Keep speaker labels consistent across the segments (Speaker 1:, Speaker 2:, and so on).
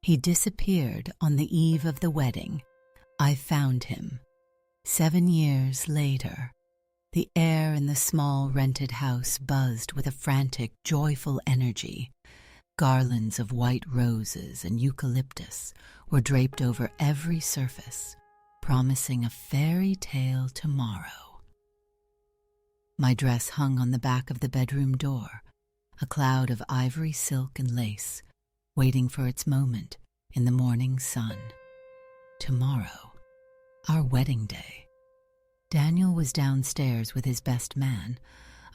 Speaker 1: He disappeared on the eve of the wedding. I found him. 7 years later, the air in the small rented house buzzed with a frantic, joyful energy. Garlands of white roses and eucalyptus were draped over every surface, promising a fairy tale tomorrow. My dress hung on the back of the bedroom door, a cloud of ivory silk and lace, waiting for its moment in the morning sun. Tomorrow, our wedding day. Daniel was downstairs with his best man,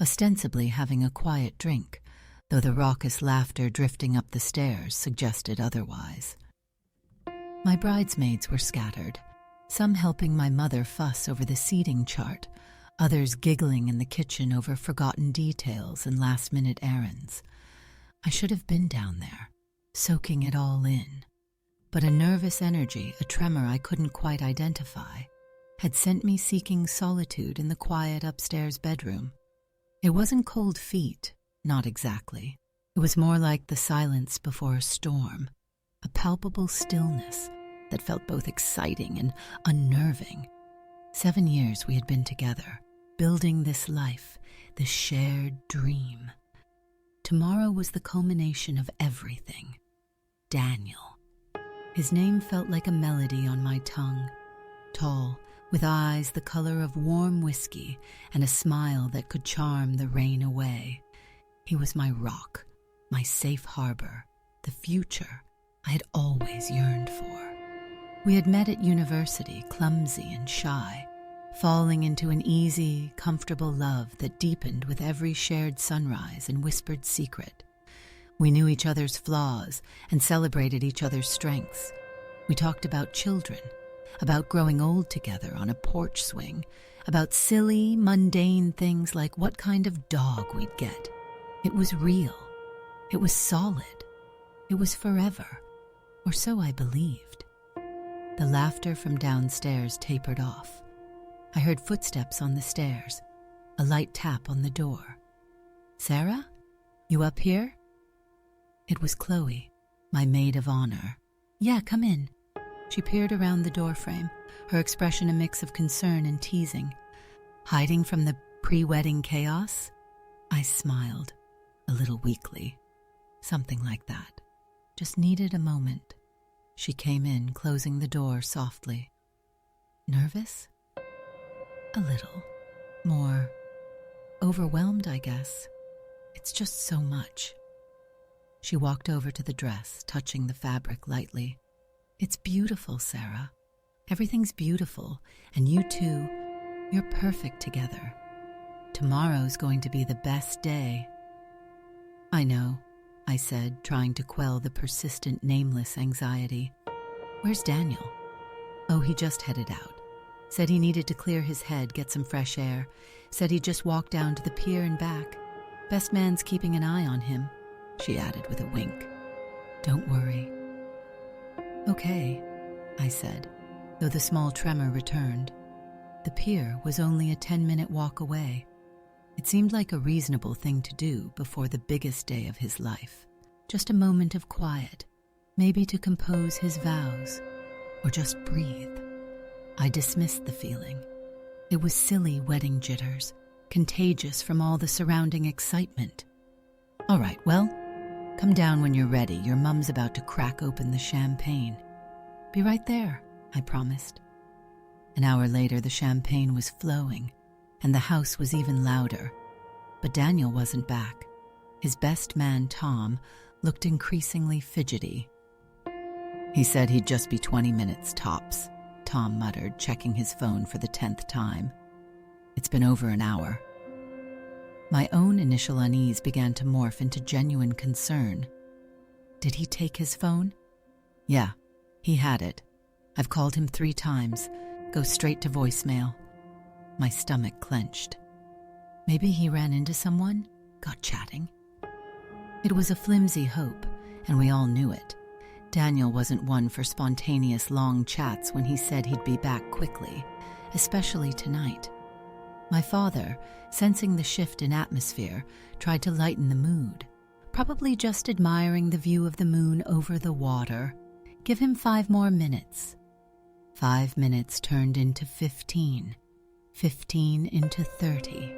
Speaker 1: ostensibly having a quiet drink, though the raucous laughter drifting up the stairs suggested otherwise. My bridesmaids were scattered, some helping my mother fuss over the seating chart, others giggling in the kitchen over forgotten details and last-minute errands. I should have been down there, soaking it all in. But a nervous energy, a tremor I couldn't quite identify, had sent me seeking solitude in the quiet upstairs bedroom. It wasn't cold feet, not exactly. It was more like the silence before a storm, a palpable stillness that felt both exciting and unnerving. 7 years we had been together, building this life, this shared dream. Tomorrow was the culmination of everything. Daniel. His name felt like a melody on my tongue. Tall, with eyes the color of warm whiskey and a smile that could charm the rain away. He was my rock, my safe harbor, the future I had always yearned for. We had met at university, clumsy and shy, falling into an easy, comfortable love that deepened with every shared sunrise and whispered secret. We knew each other's flaws and celebrated each other's strengths. We talked about children, about growing old together on a porch swing, about silly, mundane things like what kind of dog we'd get. It was real. It was solid. It was forever, or so I believed. The laughter from downstairs tapered off. I heard footsteps on the stairs, a light tap on the door. "Sarah? You up here?" It was Chloe, my maid of honor. "Yeah, come in." She peered around the doorframe, her expression a mix of concern and teasing. Hiding from the pre-wedding chaos? I smiled, a little weakly. Something like that. Just needed a moment. She came in, closing the door softly. Nervous? A little. More overwhelmed, I guess. It's just so much. She walked over to the dress, touching the fabric lightly. "It's beautiful, Sarah. Everything's beautiful, and you two, you're perfect together. Tomorrow's going to be the best day." "I know," I said, trying to quell the persistent, nameless anxiety. "Where's Daniel?" "Oh, he just headed out. Said he needed to clear his head, get some fresh air. Said he'd just walk down to the pier and back. Best man's keeping an eye on him," she added with a wink. "Don't worry." "Okay," I said, though the small tremor returned. The pier was only a 10-minute walk away. It seemed like a reasonable thing to do before the biggest day of his life. Just a moment of quiet, maybe to compose his vows, or just breathe. I dismissed the feeling. It was silly wedding jitters, contagious from all the surrounding excitement. "All right, well, come down when you're ready. Your mum's about to crack open the champagne." "Be right there," I promised. An hour later, the champagne was flowing, and the house was even louder. But Daniel wasn't back. His best man, Tom, looked increasingly fidgety. "He said he'd just be 20 minutes tops," Tom muttered, checking his phone for the 10th time. "It's been over an hour." My own initial unease began to morph into genuine concern. Did he take his phone? Yeah, he had it. I've called him 3 times, go straight to voicemail. My stomach clenched. Maybe he ran into someone, got chatting. It was a flimsy hope, and we all knew it. Daniel wasn't one for spontaneous long chats when he said he'd be back quickly, especially tonight. My father, sensing the shift in atmosphere, tried to lighten the mood, probably just admiring the view of the moon over the water. Give him 5 more minutes. 5 minutes turned into 15, 15 into 30.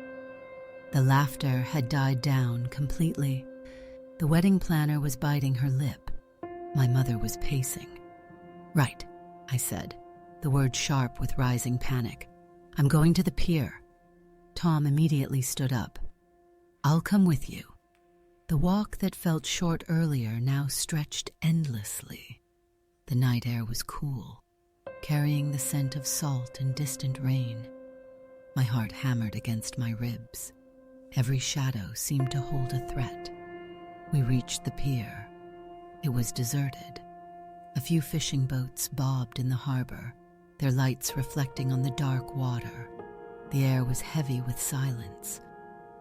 Speaker 1: The laughter had died down completely. The wedding planner was biting her lip. My mother was pacing. "Right," I said, the word sharp with rising panic. "I'm going to the pier." Tom immediately stood up. "I'll come with you." The walk that felt short earlier now stretched endlessly. The night air was cool, carrying the scent of salt and distant rain. My heart hammered against my ribs. Every shadow seemed to hold a threat. We reached the pier. It was deserted. A few fishing boats bobbed in the harbor, their lights reflecting on the dark water. The air was heavy with silence.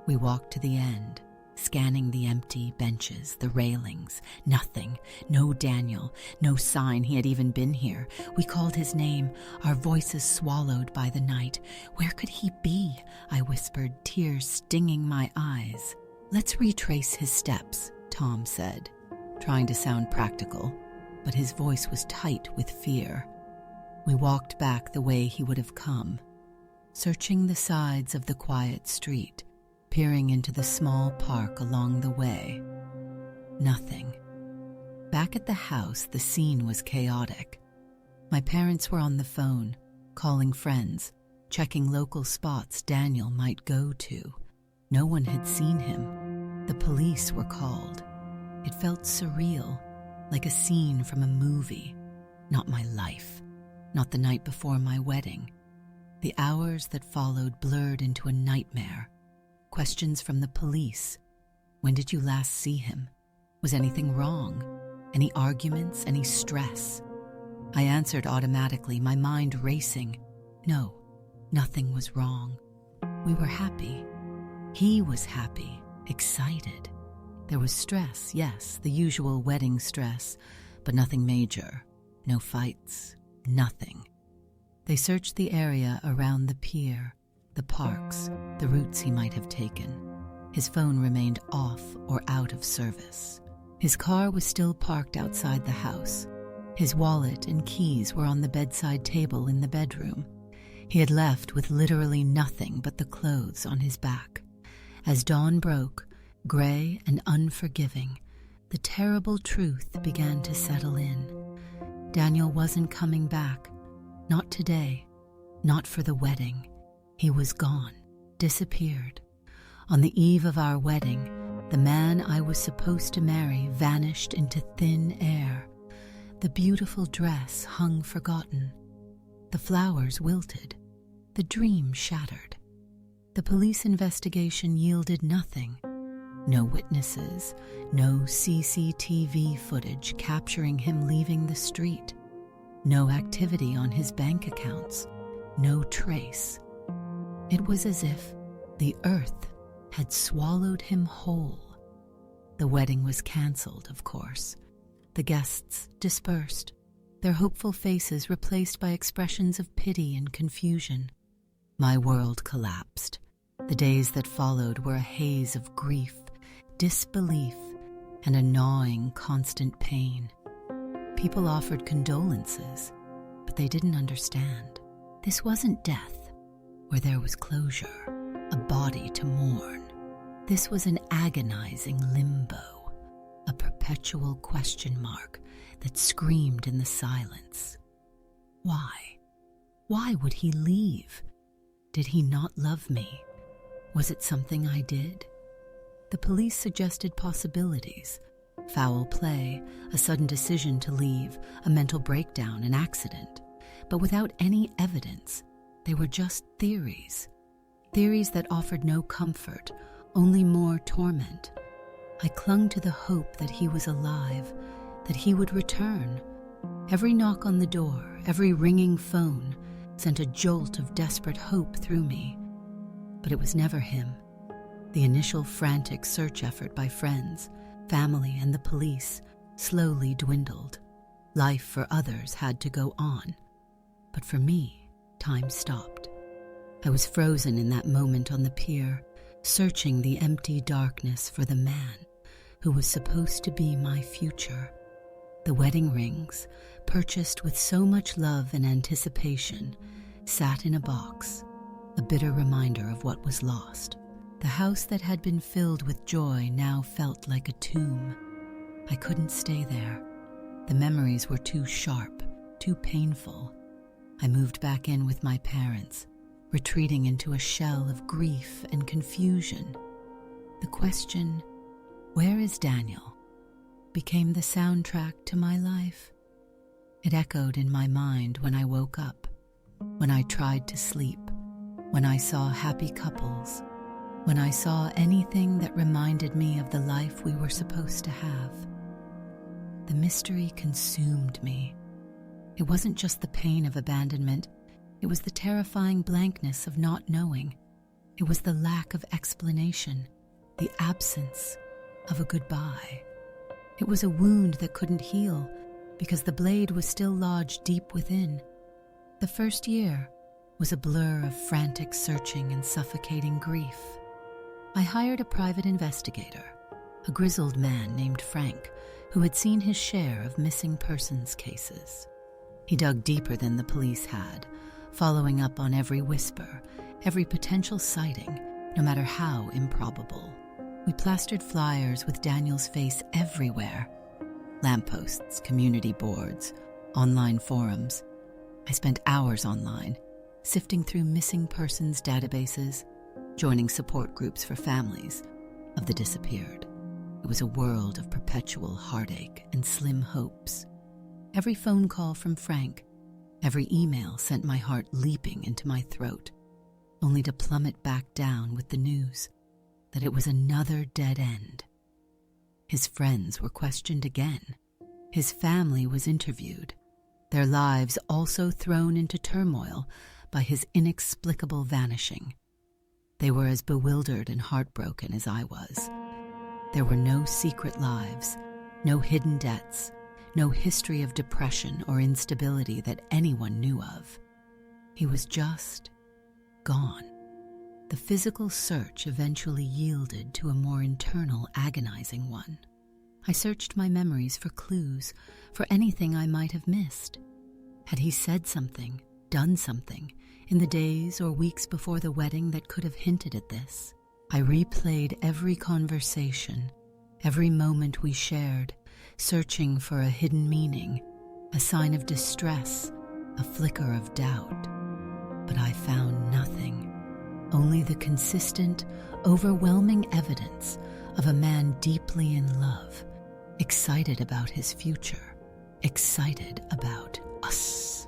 Speaker 1: We walked to the end, scanning the empty benches, the railings. Nothing. No Daniel. No sign he had even been here. We called his name, our voices swallowed by the night. "Where could he be?" I whispered, tears stinging my eyes. "Let's retrace his steps," Tom said, trying to sound practical, but his voice was tight with fear. We walked back the way he would have come, searching the sides of the quiet street, peering into the small park along the way. Nothing. Back at the house, the scene was chaotic. My parents were on the phone, calling friends, checking local spots Daniel might go to. No one had seen him. The police were called. It felt surreal, like a scene from a movie. Not my life. Not the night before my wedding. The hours that followed blurred into a nightmare. Questions from the police. When did you last see him? Was anything wrong? Any arguments? Any stress? I answered automatically, my mind racing. No, nothing was wrong. We were happy. He was happy, excited. There was stress, yes, the usual wedding stress, but nothing major. No fights, nothing. They searched the area around the pier, the parks, the routes he might have taken. His phone remained off or out of service. His car was still parked outside the house. His wallet and keys were on the bedside table in the bedroom. He had left with literally nothing but the clothes on his back. As dawn broke, gray and unforgiving, the terrible truth began to settle in. Daniel wasn't coming back. Not today. Not for the wedding. He was gone, disappeared. On the eve of our wedding, the man I was supposed to marry vanished into thin air. The beautiful dress hung forgotten. The flowers wilted. The dream shattered. The police investigation yielded nothing. No witnesses, no CCTV footage capturing him leaving the street. No activity on his bank accounts. No trace. It was as if the earth had swallowed him whole. The wedding was canceled, of course. The guests dispersed, their hopeful faces replaced by expressions of pity and confusion. My world collapsed. The days that followed were a haze of grief, disbelief, and a gnawing, constant pain. People offered condolences, but they didn't understand. This wasn't death, where there was closure, a body to mourn. This was an agonizing limbo, a perpetual question mark that screamed in the silence. Why? Why would he leave? Did he not love me? Was it something I did? The police suggested possibilities. Foul play, a sudden decision to leave, a mental breakdown, an accident. But without any evidence, they were just theories. Theories that offered no comfort, only more torment. I clung to the hope that he was alive, that he would return. Every knock on the door, every ringing phone, sent a jolt of desperate hope through me. But it was never him. The initial frantic search effort by friends, family, and the police slowly dwindled. Life for others had to go on. But for me, time stopped. I was frozen in that moment on the pier, searching the empty darkness for the man who was supposed to be my future. The wedding rings, purchased with so much love and anticipation, sat in a box, a bitter reminder of what was lost. The house that had been filled with joy now felt like a tomb. I couldn't stay there. The memories were too sharp, too painful. I moved back in with my parents, retreating into a shell of grief and confusion. The question, "Where is Daniel?" became the soundtrack to my life. It echoed in my mind when I woke up, when I tried to sleep, when I saw happy couples, when I saw anything that reminded me of the life we were supposed to have. The mystery consumed me. It wasn't just the pain of abandonment, it was the terrifying blankness of not knowing. It was the lack of explanation, the absence of a goodbye. It was a wound that couldn't heal because the blade was still lodged deep within. The first year was a blur of frantic searching and suffocating grief. I hired a private investigator, a grizzled man named Frank, who had seen his share of missing persons cases. He dug deeper than the police had, following up on every whisper, every potential sighting, no matter how improbable. We plastered flyers with Daniel's face everywhere. Lampposts, community boards, online forums. I spent hours online, sifting through missing persons databases, joining support groups for families of the disappeared. It was a world of perpetual heartache and slim hopes. Every phone call from Frank, every email sent my heart leaping into my throat, only to plummet back down with the news that it was another dead end. His friends were questioned again. His family was interviewed, their lives also thrown into turmoil by his inexplicable vanishing. They were as bewildered and heartbroken as I was. There were no secret lives, no hidden debts, no history of depression or instability that anyone knew of. He was just gone. The physical search eventually yielded to a more internal, agonizing one. I searched my memories for clues, for anything I might have missed. Had he said something, done something, in the days or weeks before the wedding that could have hinted at this? I replayed every conversation, every moment we shared, searching for a hidden meaning, a sign of distress, a flicker of doubt. But I found nothing. Only the consistent, overwhelming evidence of a man deeply in love, excited about his future, excited about us.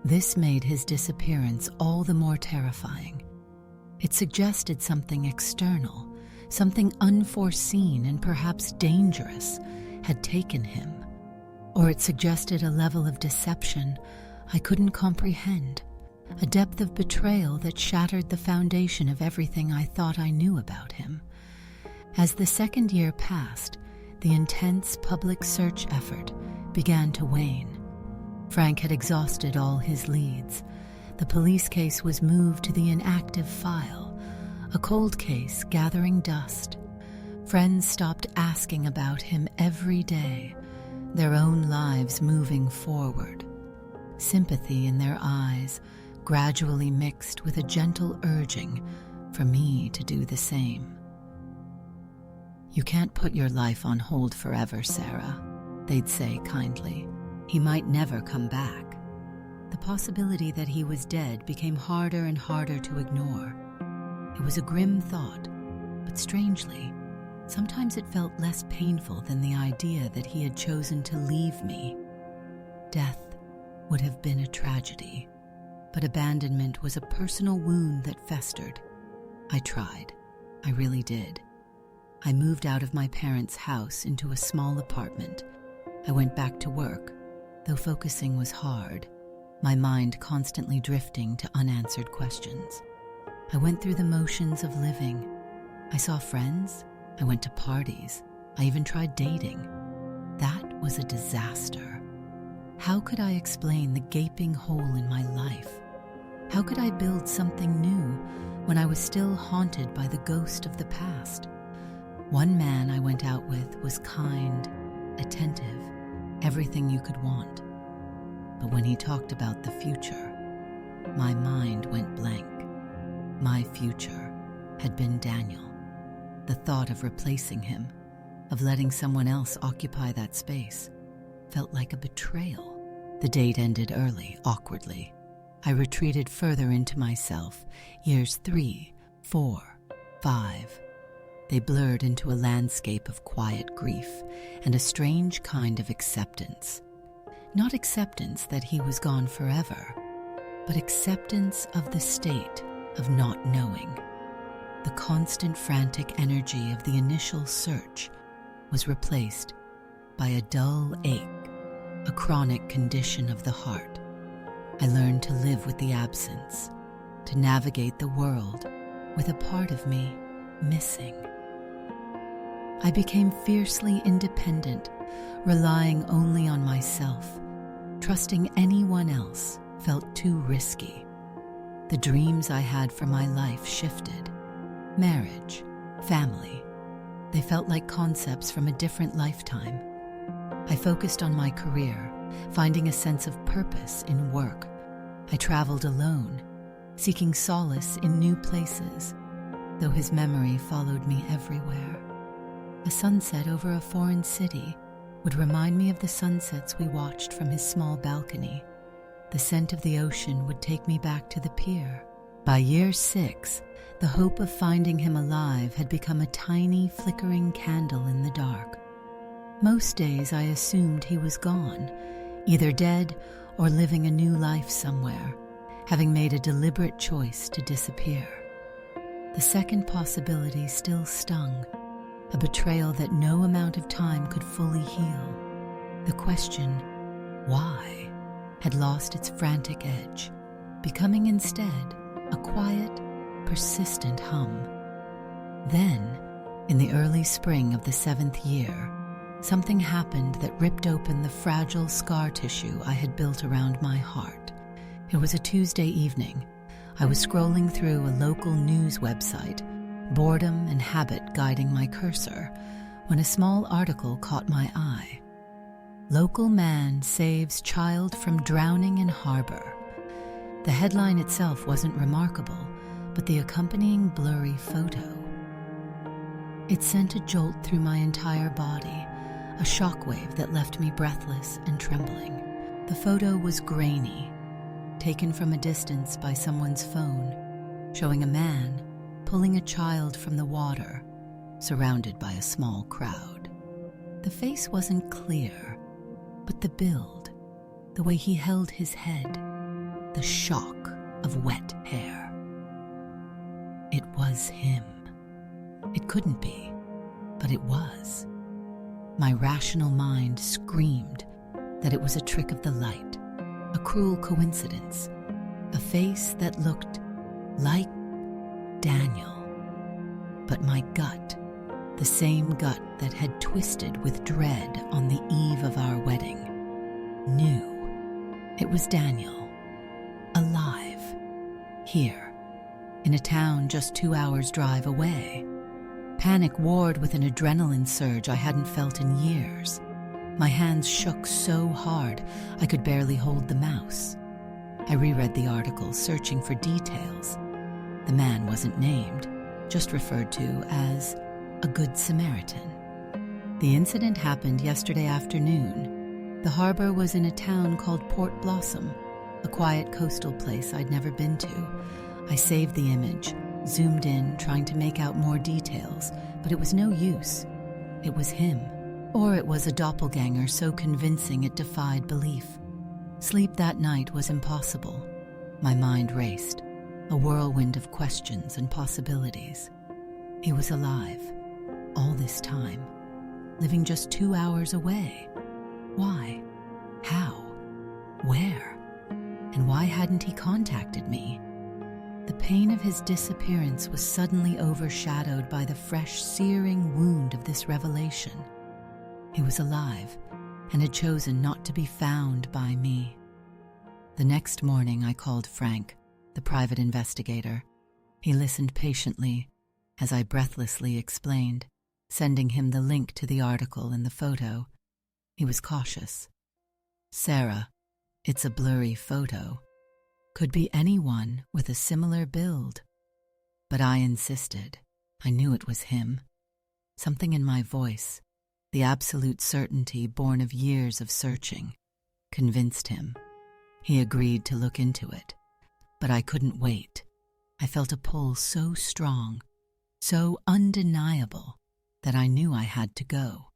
Speaker 1: This made his disappearance all the more terrifying. It suggested something external, something unforeseen and perhaps dangerous had taken him. Or it suggested a level of deception I couldn't comprehend, a depth of betrayal that shattered the foundation of everything I thought I knew about him. As the second year passed, the intense public search effort began to wane. Frank had exhausted all his leads. The police case was moved to the inactive file, a cold case gathering dust. Friends stopped asking about him every day, their own lives moving forward. Sympathy in their eyes gradually mixed with a gentle urging for me to do the same. "You can't put your life on hold forever, Sarah," they'd say kindly. "He might never come back." The possibility that he was dead became harder and harder to ignore. It was a grim thought, but strangely, sometimes it felt less painful than the idea that he had chosen to leave me. Death would have been a tragedy, but abandonment was a personal wound that festered. I tried. I really did. I moved out of my parents' house into a small apartment. I went back to work, though focusing was hard, my mind constantly drifting to unanswered questions. I went through the motions of living. I saw friends. I went to parties. I even tried dating. That was a disaster. How could I explain the gaping hole in my life? How could I build something new when I was still haunted by the ghost of the past? One man I went out with was kind, attentive, everything you could want. But when he talked about the future, my mind went blank. My future had been Daniel. The thought of replacing him, of letting someone else occupy that space, felt like a betrayal. The date ended early, awkwardly. I retreated further into myself. Years 3, 4, 5. They blurred into a landscape of quiet grief and a strange kind of acceptance. Not acceptance that he was gone forever, but acceptance of the state of not knowing. The constant frantic energy of the initial search was replaced by a dull ache, a chronic condition of the heart. I learned to live with the absence, to navigate the world with a part of me missing. I became fiercely independent, relying only on myself. Trusting anyone else felt too risky. The dreams I had for my life shifted. Marriage, family, they felt like concepts from a different lifetime. I focused on my career, finding a sense of purpose in work. I traveled alone, seeking solace in new places, though his memory followed me everywhere. A sunset over a foreign city would remind me of the sunsets we watched from his small balcony. The scent of the ocean would take me back to the pier. By year 6, the hope of finding him alive had become a tiny, flickering candle in the dark. Most days I assumed he was gone, either dead or living a new life somewhere, having made a deliberate choice to disappear. The second possibility still stung, a betrayal that no amount of time could fully heal. The question, why, had lost its frantic edge, becoming instead a quiet, persistent hum. Then, in the early spring of the 7th year, something happened that ripped open the fragile scar tissue I had built around my heart. It was a Tuesday evening. I was scrolling through a local news website, boredom and habit guiding my cursor, when a small article caught my eye. Local man saves child from drowning in harbor. The headline itself wasn't remarkable, but the accompanying blurry photo. It sent a jolt through my entire body, a shockwave that left me breathless and trembling. The photo was grainy, taken from a distance by someone's phone, showing a man pulling a child from the water, surrounded by a small crowd. The face wasn't clear, but the build, the way he held his head, the shock of wet hair. It was him. It couldn't be, but it was. My rational mind screamed that it was a trick of the light, a cruel coincidence, a face that looked like Daniel. But my gut, the same gut that had twisted with dread on the eve of our wedding, knew it was Daniel, alive, here, in a town just 2 hours' drive away. Panic warred with an adrenaline surge I hadn't felt in years. My hands shook so hard I could barely hold the mouse. I reread the article, searching for details. The man wasn't named, just referred to as a Good Samaritan. The incident happened yesterday afternoon. The harbor was in a town called Port Blossom, a quiet coastal place I'd never been to. I saved the image, zoomed in, trying to make out more details, but it was no use. It was him. Or it was a doppelganger so convincing it defied belief. Sleep that night was impossible. My mind raced, a whirlwind of questions and possibilities. He was alive, all this time, living just 2 hours away. Why? How? Where? And why hadn't he contacted me? The pain of his disappearance was suddenly overshadowed by the fresh, searing wound of this revelation. He was alive and had chosen not to be found by me. The next morning I called Frank, the private investigator. He listened patiently as I breathlessly explained, sending him the link to the article and the photo. He was cautious, Sarah, it's a blurry photo. Could be anyone with a similar build. But I insisted. I knew it was him. Something in my voice, the absolute certainty born of years of searching, convinced him. He agreed to look into it. But I couldn't wait. I felt a pull so strong, so undeniable, that I knew I had to go.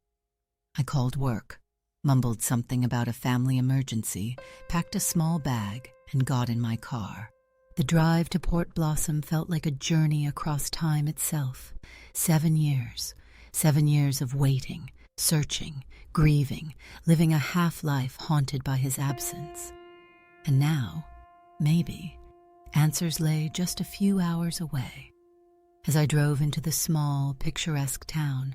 Speaker 1: I called work, mumbled something about a family emergency, packed a small bag, and got in my car. The drive to Port Blossom felt like a journey across time itself. 7 years. 7 years of waiting, searching, grieving, living a half-life haunted by his absence. And now, maybe, answers lay just a few hours away. As I drove into the small, picturesque town,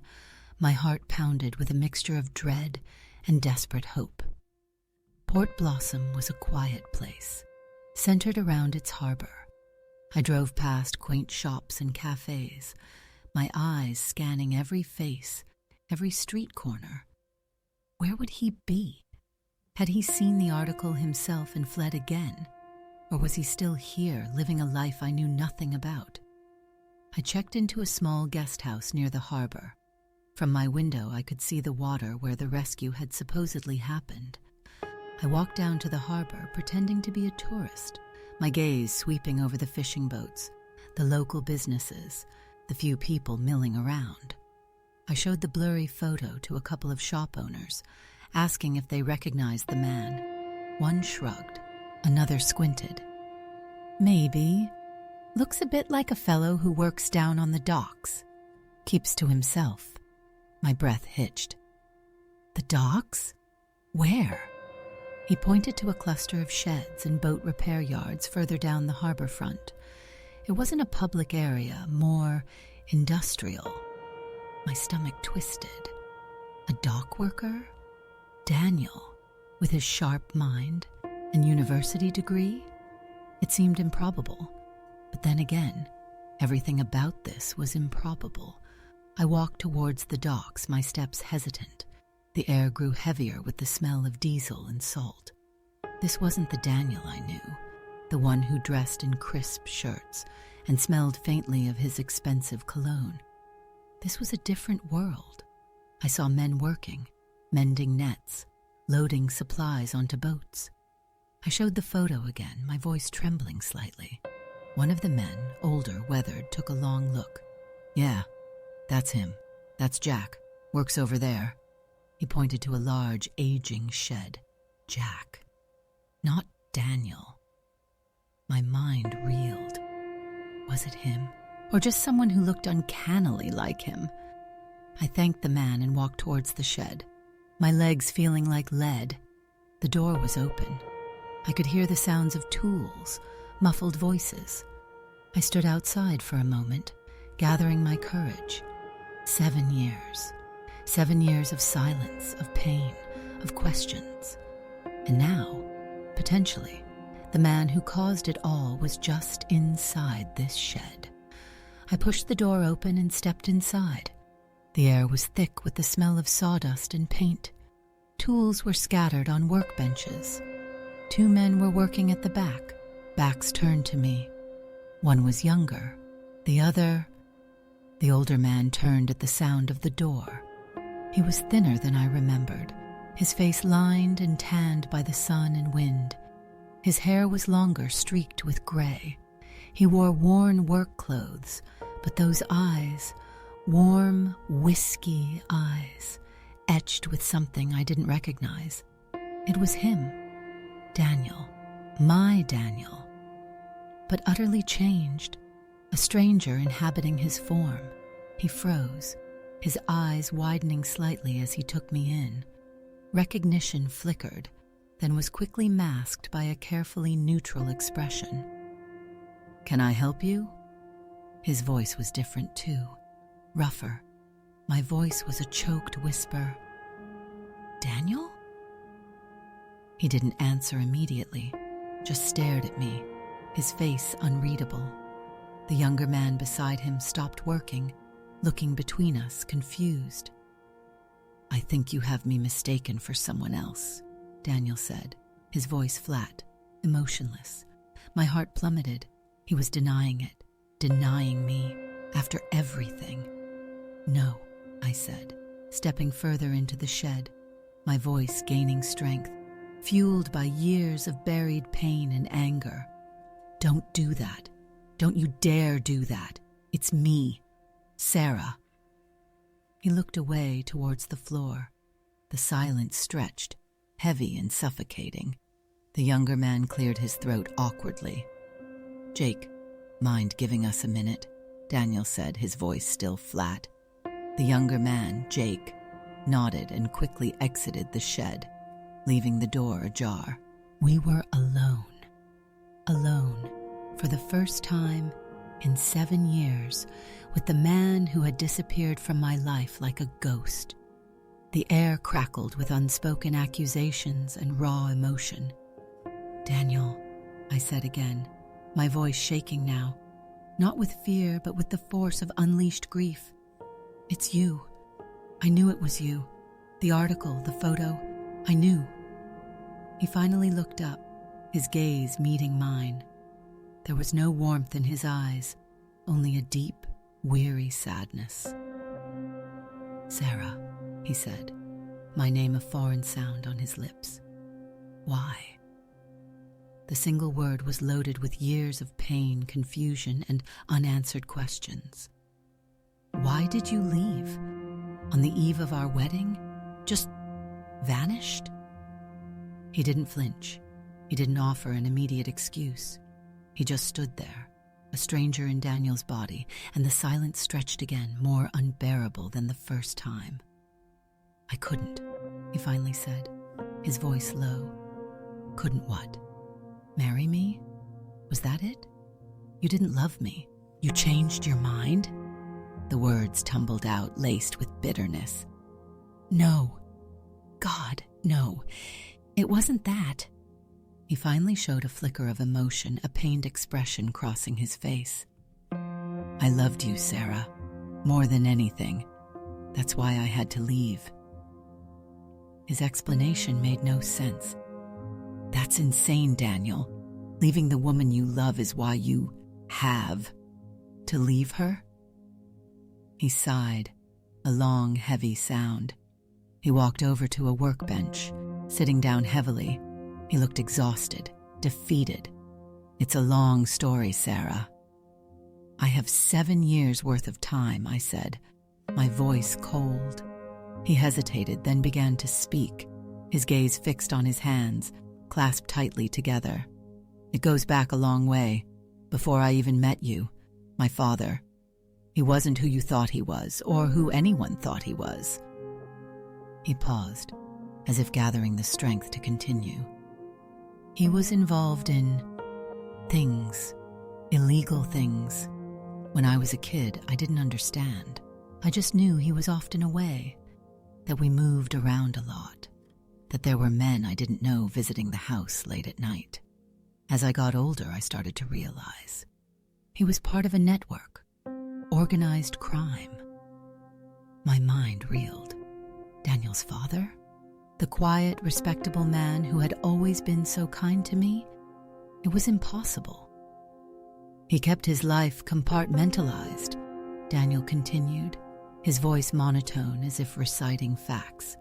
Speaker 1: my heart pounded with a mixture of dread and desperate hope. Port Blossom was a quiet place, centered around its harbor. I drove past quaint shops and cafes, my eyes scanning every face, every street corner. Where would he be? Had he seen the article himself and fled again? Or was he still here, living a life I knew nothing about? I checked into a small guest house near the harbor. From my window, I could see the water where the rescue had supposedly happened. I walked down to the harbor, pretending to be a tourist, my gaze sweeping over the fishing boats, the local businesses, the few people milling around. I showed the blurry photo to a couple of shop owners, asking if they recognized the man. One shrugged, another squinted. Maybe. Looks a bit like a fellow who works down on the docks. Keeps to himself. My breath hitched. The docks? Where? He pointed to a cluster of sheds and boat repair yards further down the harbor front. It wasn't a public area, more industrial. My stomach twisted. A dock worker? Daniel, with his sharp mind and university degree? It seemed improbable. But then again, everything about this was improbable. I walked towards the docks, my steps hesitant. The air grew heavier with the smell of diesel and salt. This wasn't the Daniel I knew, the one who dressed in crisp shirts and smelled faintly of his expensive cologne. This was a different world. I saw men working, mending nets, loading supplies onto boats. I showed the photo again, my voice trembling slightly. One of the men, older, weathered, took a long look. Yeah, that's him. That's Jack. Works over there. He pointed to a large, aging shed. Jack. Not Daniel. My mind reeled. Was it him? Or just someone who looked uncannily like him? I thanked the man and walked towards the shed, my legs feeling like lead. The door was open. I could hear the sounds of tools, muffled voices. I stood outside for a moment, gathering my courage. 7 years. 7 years of silence, of pain, of questions. And now, potentially, the man who caused it all was just inside this shed. I pushed the door open and stepped inside. The air was thick with the smell of sawdust and paint. Tools were scattered on workbenches. 2 men were working at the back, backs turned to me. One was younger, the other... The older man turned at the sound of the door. He was thinner than I remembered, his face lined and tanned by the sun and wind. His hair was longer, streaked with gray. He wore worn work clothes, but those eyes, warm, whiskey eyes, etched with something I didn't recognize. It was him, Daniel, my Daniel, but utterly changed, a stranger inhabiting his form. He froze, his eyes widening slightly as he took me in. Recognition flickered, then was quickly masked by a carefully neutral expression. "Can I help you?" His voice was different too, rougher. My voice was a choked whisper. "Daniel?" He didn't answer immediately, just stared at me, his face unreadable. The younger man beside him stopped working, looking between us, confused. "I think you have me mistaken for someone else," Daniel said, his voice flat, emotionless. My heart plummeted. He was denying it, denying me, after everything. No, I said, stepping further into the shed, my voice gaining strength, fueled by years of buried pain and anger. Don't do that. Don't you dare do that. It's me, Sarah. He looked away towards the floor. The silence stretched, heavy and suffocating. The younger man cleared his throat awkwardly. Jake, mind giving us a minute? Daniel said, his voice still flat. The younger man, Jake, nodded and quickly exited the shed, leaving the door ajar. We were alone. Alone, for the first time in 7 years, with the man who had disappeared from my life like a ghost. The air crackled with unspoken accusations and raw emotion. Daniel, I said again, my voice shaking now, not with fear but with the force of unleashed grief. It's you. I knew it was you. The article, the photo, I knew. He finally looked up, his gaze meeting mine. There was no warmth in his eyes, only a deep, weary sadness. Sarah, he said, my name a foreign sound on his lips. Why? The single word was loaded with years of pain, confusion, and unanswered questions. Why did you leave? On the eve of our wedding? Just vanished? He didn't flinch. He didn't offer an immediate excuse. He just stood there, a stranger in Daniel's body, and the silence stretched again, more unbearable than the first time. I couldn't, he finally said, his voice low. Couldn't what? Marry me? Was that it? You didn't love me. You changed your mind? The words tumbled out, laced with bitterness. No. God, no. It wasn't that. He finally showed a flicker of emotion, a pained expression crossing his face. I loved you, Sarah, more than anything. That's why I had to leave. His explanation made no sense. That's insane, Daniel. Leaving the woman you love is why you have to leave her? He sighed, a long, heavy sound. He walked over to a workbench, sitting down heavily. He looked exhausted, defeated. It's a long story, Sarah. I have 7 years' worth of time, I said, my voice cold. He hesitated, then began to speak, his gaze fixed on his hands, clasped tightly together. It goes back a long way. Before I even met you, my father. He wasn't who you thought he was, or who anyone thought he was. He paused, as if gathering the strength to continue. He was involved in things, illegal things. When I was a kid, I didn't understand. I just knew he was often away, that we moved around a lot, that there were men I didn't know visiting the house late at night. As I got older, I started to realize he was part of a network, organized crime. My mind reeled. Daniel's father? The quiet, respectable man who had always been so kind to me? It was impossible. He kept his life compartmentalized, Daniel continued, his voice monotone as if reciting facts.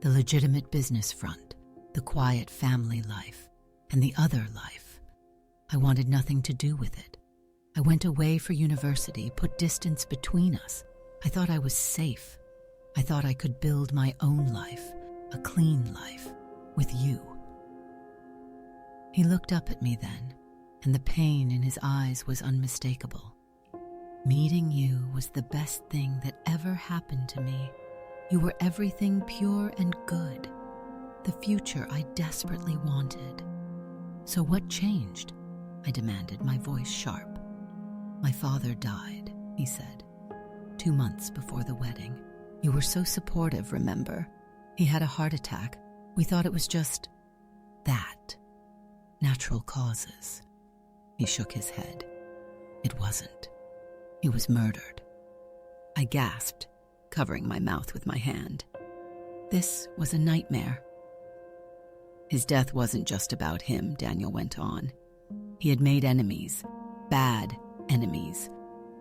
Speaker 1: The legitimate business front, the quiet family life, and the other life. I wanted nothing to do with it. I went away for university, put distance between us. I thought I was safe. I thought I could build my own life, a clean life, with you. He looked up at me then, and the pain in his eyes was unmistakable. Meeting you was the best thing that ever happened to me. You were everything pure and good, the future I desperately wanted. So what changed? I demanded, my voice sharp. My father died, he said, 2 months before the wedding. You were so supportive, remember? He had a heart attack. We thought it was just that. Natural causes. He shook his head. It wasn't. He was murdered. I gasped, covering my mouth with my hand. This was a nightmare. His death wasn't just about him, Daniel went on. He had made enemies, bad enemies,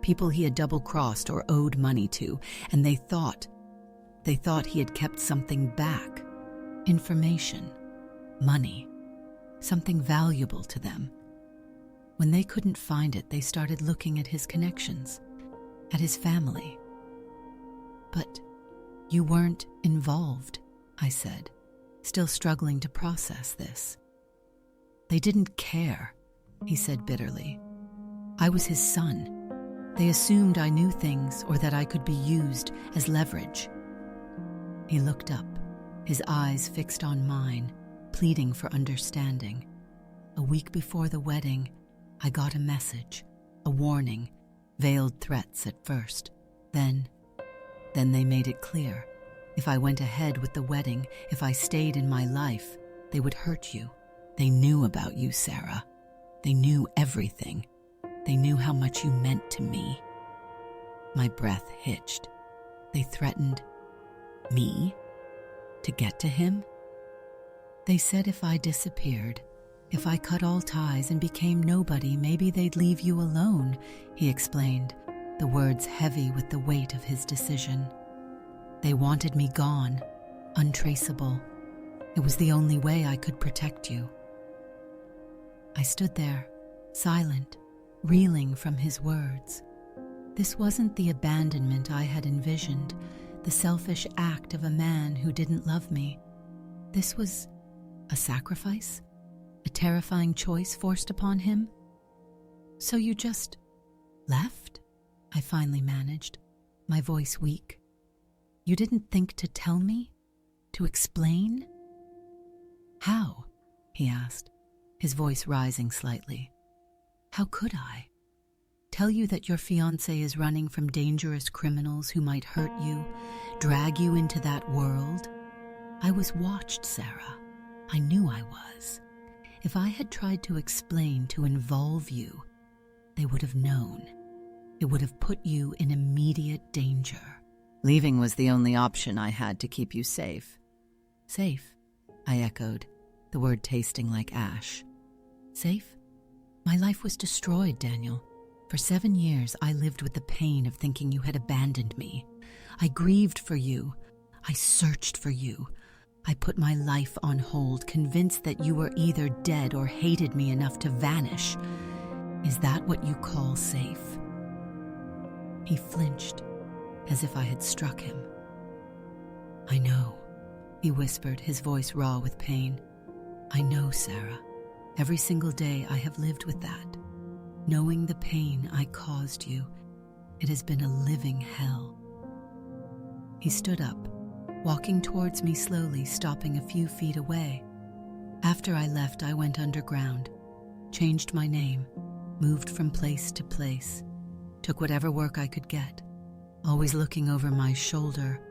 Speaker 1: people he had double-crossed or owed money to, and they thought he had kept something back, information, money, something valuable to them. When they couldn't find it, they started looking at his connections, at his family. But you weren't involved, I said, still struggling to process this. They didn't care, he said bitterly. I was his son. They assumed I knew things or that I could be used as leverage. He looked up, his eyes fixed on mine, pleading for understanding. A week before the wedding, I got a message, a warning, veiled threats at first. Then they made it clear. If I went ahead with the wedding, if I stayed in my life, they would hurt you. They knew about you, Sarah. They knew everything. They knew how much you meant to me. My breath hitched. They threatened me to get to him? They said if I disappeared, if I cut all ties and became nobody, maybe they'd leave you alone, he explained, the words heavy with the weight of his decision. They wanted me gone, untraceable. It was the only way I could protect you. I stood there, silent, reeling from his words. This wasn't the abandonment I had envisioned, the selfish act of a man who didn't love me. This was a sacrifice, a terrifying choice forced upon him. So you just left? I finally managed, my voice weak. You didn't think to tell me? To explain? How? He asked, his voice rising slightly. How could I? Tell you that your fiancé is running from dangerous criminals who might hurt you, drag you into that world? I was watched, Sarah. I knew I was. If I had tried to explain, to involve you, they would have known. It would have put you in immediate danger. Leaving was the only option I had to keep you safe. Safe, I echoed, the word tasting like ash. Safe? My life was destroyed, Daniel. For 7 years, I lived with the pain of thinking you had abandoned me. I grieved for you. I searched for you. I put my life on hold, convinced that you were either dead or hated me enough to vanish. Is that what you call safe? He flinched, as if I had struck him. I know, he whispered, his voice raw with pain. I know, Sarah. Every single day I have lived with that. Knowing the pain I caused you, it has been a living hell. He stood up, walking towards me slowly, stopping a few feet away. After I left, I went underground, changed my name, moved from place to place, took whatever work I could get, always looking over my shoulder,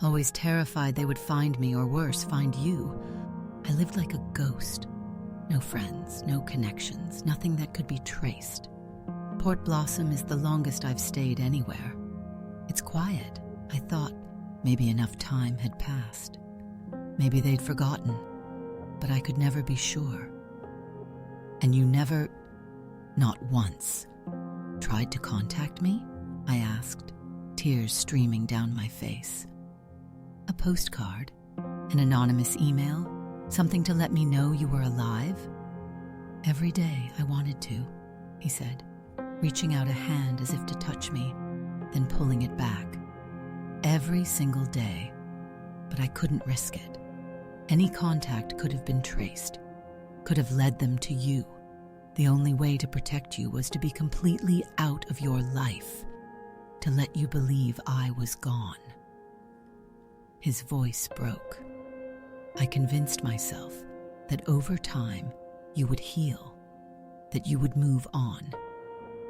Speaker 1: always terrified they would find me, or worse, find you. I lived like a ghost. No friends, no connections, nothing that could be traced. Port Blossom is the longest I've stayed anywhere. It's quiet. I thought maybe enough time had passed. Maybe they'd forgotten, but I could never be sure. And you never, not once, tried to contact me? I asked, tears streaming down my face. A postcard, an anonymous email, something to let me know you were alive? Every day I wanted to, he said, reaching out a hand as if to touch me, then pulling it back. Every single day, but I couldn't risk it. Any contact could have been traced, could have led them to you. The only way to protect you was to be completely out of your life, to let you believe I was gone. His voice broke. I convinced myself that over time you would heal, that you would move on,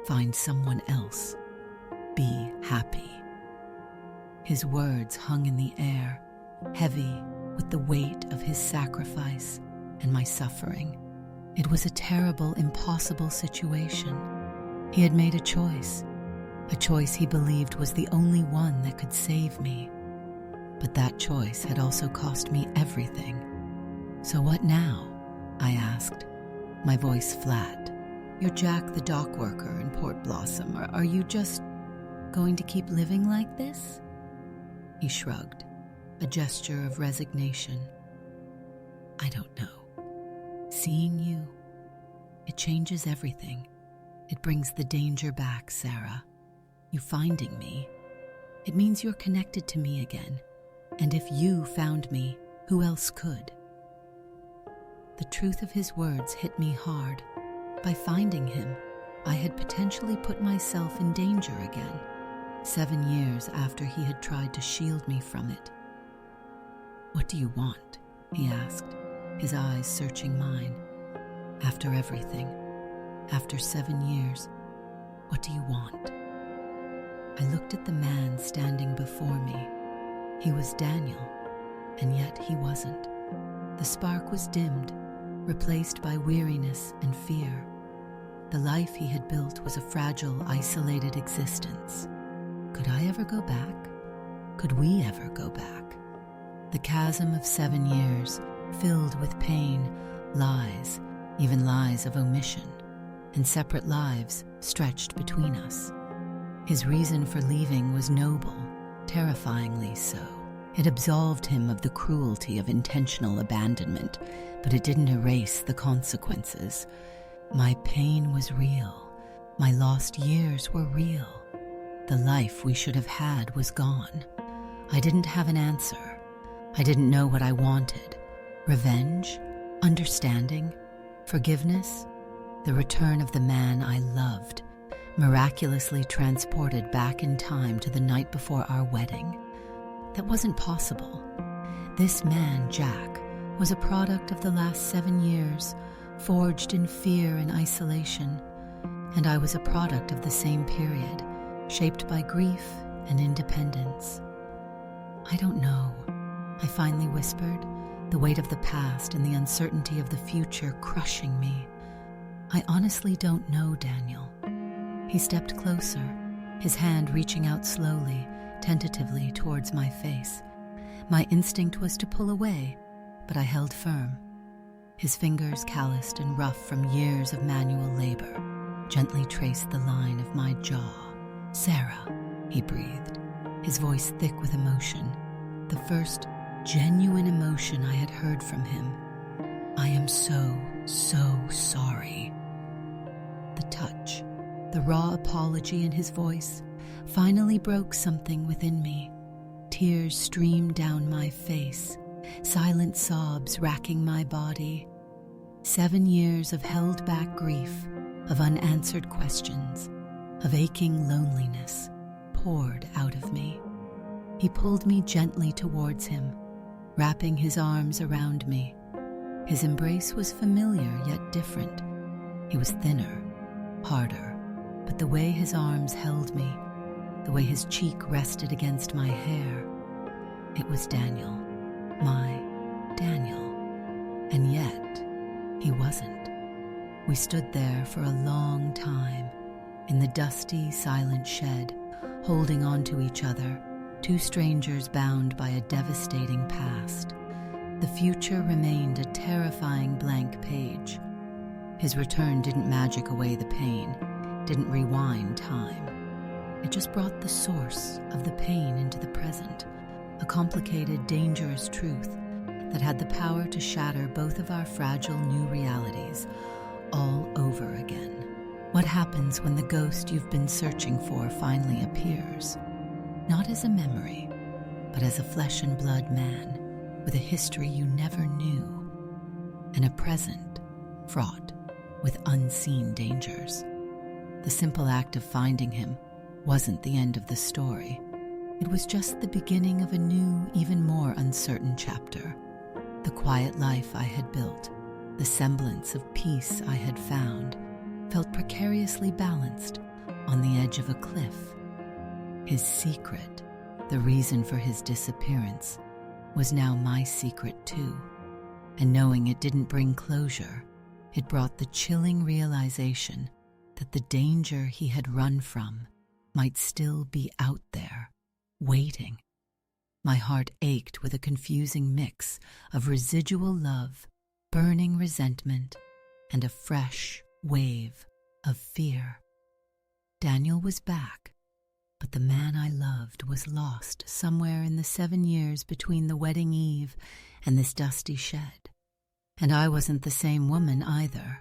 Speaker 1: find someone else, be happy. His words hung in the air, heavy with the weight of his sacrifice and my suffering. It was a terrible, impossible situation. He had made a choice he believed was the only one that could save me. But that choice had also cost me everything. "So what now?" I asked, my voice flat. "You're Jack the dock worker in Port Blossom. Are you just going to keep living like this?" He shrugged, a gesture of resignation. "I don't know. Seeing you, it changes everything. It brings the danger back, Sarah. You finding me, it means you're connected to me again. And if you found me, who else could?" The truth of his words hit me hard. By finding him, I had potentially put myself in danger again, 7 years after he had tried to shield me from it. "What do you want?" he asked, his eyes searching mine. "After everything, after 7 years, what do you want?" I looked at the man standing before me. He was Daniel, and yet he wasn't. The spark was dimmed, replaced by weariness and fear. The life he had built was a fragile, isolated existence. Could I ever go back? Could we ever go back? The chasm of 7 years, filled with pain, lies, even lies of omission, and separate lives stretched between us. His reason for leaving was noble, terrifyingly so. It absolved him of the cruelty of intentional abandonment, but it didn't erase the consequences. My pain was real. My lost years were real. The life we should have had was gone. I didn't have an answer. I didn't know what I wanted. Revenge? Understanding? Forgiveness? The return of the man I loved, miraculously transported back in time to the night before our wedding. That wasn't possible. This man, Jack, was a product of the last 7 years, forged in fear and isolation, and I was a product of the same period, shaped by grief and independence. "I don't know," I finally whispered, the weight of the past and the uncertainty of the future crushing me. "I honestly don't know, Daniel." He stepped closer, his hand reaching out slowly, tentatively towards my face. My instinct was to pull away, but I held firm. His fingers, calloused and rough from years of manual labor, gently traced the line of my jaw. "Sarah," he breathed, his voice thick with emotion, the first genuine emotion I had heard from him. "I am so sorry." The touch, the raw apology in his voice, finally broke something within me. Tears streamed down my face, silent sobs racking my body. 7 years of held-back grief, of unanswered questions, of aching loneliness poured out of me. He pulled me gently towards him, wrapping his arms around me. His embrace was familiar yet different. He was thinner, harder, but the way his arms held me, the way his cheek rested against my hair, it was Daniel, my Daniel. And yet, he wasn't. We stood there for a long time, in the dusty, silent shed, holding on to each other, two strangers bound by a devastating past. The future remained a terrifying blank page. His return didn't magic away the pain, didn't rewind time. It just brought the source of the pain into the present, a complicated, dangerous truth that had the power to shatter both of our fragile new realities all over again. What happens when the ghost you've been searching for finally appears? Not as a memory, but as a flesh and blood man with a history you never knew, and a present fraught with unseen dangers. The simple act of finding him wasn't the end of the story. It was just the beginning of a new, even more uncertain chapter. The quiet life I had built, the semblance of peace I had found, felt precariously balanced on the edge of a cliff. His secret, the reason for his disappearance, was now my secret too. And knowing it didn't bring closure, it brought the chilling realization that the danger he had run from might still be out there, waiting. My heart ached with a confusing mix of residual love burning resentment, and a fresh wave of fear. Daniel was back, but the man I loved was lost somewhere in the 7 years between the wedding eve and this dusty shed. And I wasn't the same woman either.